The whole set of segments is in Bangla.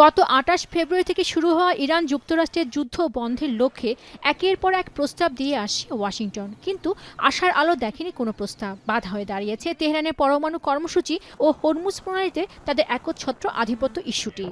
গত ২৮ ফেব্রুয়ারি থেকে শুরু হওয়া ইরান যুক্তরাষ্ট্রের যুদ্ধ বন্ধের লক্ষ্যে একের পর এক প্রস্তাব দিয়ে আসছে ওয়াশিংটন, কিন্তু আশার আলো দেখেনি কোনো প্রস্তাব। বাধা হয়ে দাঁড়িয়েছে তেহরানের পরমাণু কর্মসূচি ও হরমুজ প্রণালীতে তাদের একচ্ছত্র আধিপত্য ইস্যুটি।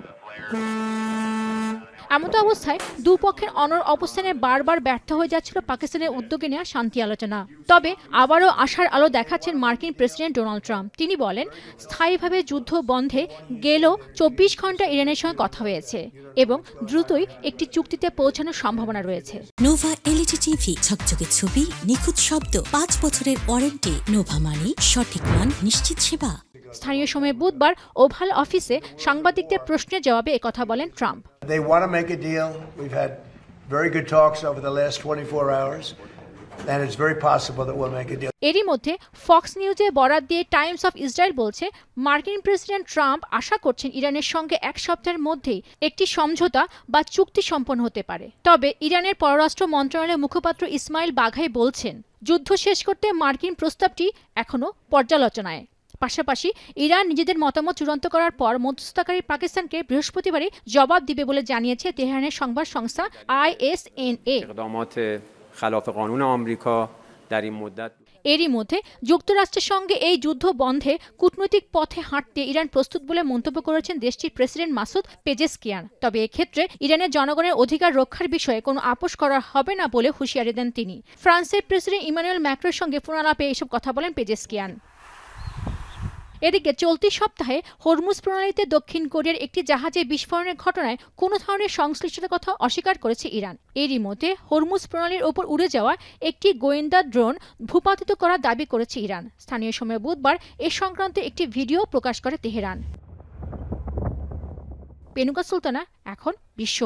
এমতো অবস্থায় দুপক্ষের অনড় অবস্থানে বারবার ব্যর্থ হয়ে যাচ্ছিল পাকিস্তানের উদ্যোগে নেওয়া শান্তি আলোচনা। তবে আবারও আশার আলো দেখাচ্ছেন মার্কিন প্রেসিডেন্ট ডোনাল্ড ট্রাম্প। তিনি বলেন, স্থায়ীভাবে যুদ্ধ বন্ধে গেলেও ২৪ ঘন্টা ইরানের সঙ্গে কথা হয়েছে এবং দ্রুতই একটি চুক্তিতে পৌঁছানোর সম্ভাবনা রয়েছে। নোভা এলইডি টিভি, ঝকঝকে ছবি, নিখুঁত শব্দ, ৫ বছরের ওয়ারেন্টি। নোভা মানে সঠিক মান, নিশ্চিত সেবা। স্থানীয় সময় বুধবার ওভাল অফিসে সাংবাদিকদের প্রশ্নের জবাবে একথা বলেন Trump. They want to make a deal. We've had very good talks over the last 24 hours, and it's very possible that we'll make a deal. এরই মধ্যে ফক্স নিউজে বরাত দিয়ে টাইমস অফ ইসরায়েল বলছে, মার্কিন প্রেসিডেন্ট ট্রাম্প আশা করছেন ইরানের সঙ্গে এক সপ্তাহের মধ্যেই একটি সমঝোতা বা চুক্তি সম্পন্ন হতে পারে। তবে ইরানের পররাষ্ট্র মন্ত্রণালয়ের মুখপাত্র ইসমাইল বাঘাই বলছেন, যুদ্ধ শেষ করতে মার্কিন প্রস্তাবটি এখনো পর্যালোচনায়। পাশাপাশি ইরান নিজেদের মতামত চূড়ান্ত করার পর মধ্যস্থতাকারী পাকিস্তানকে বৃহস্পতিবারই জবাব দিবে বলে জানিয়েছে তেহরানের সংবাদ সংস্থা ISNA। এরই মধ্যে যুক্তরাষ্ট্রের সঙ্গে এই যুদ্ধ বন্ধে কূটনৈতিক পথে হাঁটতে ইরান প্রস্তুত বলে মন্তব্য করেছেন দেশটির প্রেসিডেন্ট মাসুদ পেজেশকিয়ান। তবে এক্ষেত্রে ইরানের জনগণের অধিকার রক্ষার বিষয়ে কোনো আপোষ করা হবে না বলে হুঁশিয়ারি দেন তিনি। ফ্রান্সের প্রেসিডেন্ট ইমানুয়েল ম্যাক্রোর সঙ্গে ফোনালাপে এসব কথা বলেন পেজেশকিয়ান। এদিকে চলতি সপ্তাহে হরমুজ প্রণালীতে দক্ষিণ কোরিয়ার একটি জাহাজে বিস্ফোরণের ঘটনায় কোনো ধরনের সংশ্লিষ্টতার কথা অস্বীকার করেছে ইরান। এরই মধ্যে হরমুজ প্রণালীর ওপর উড়ে যাওয়া একটি গোয়েন্দা ড্রোন ভূপাতিত করার দাবি করেছে ইরান। স্থানীয় সময় বুধবার এ সংক্রান্ত একটি ভিডিও প্রকাশ করে তেহরান। পেনুকা সুলতানা, এখন বিশ্ব।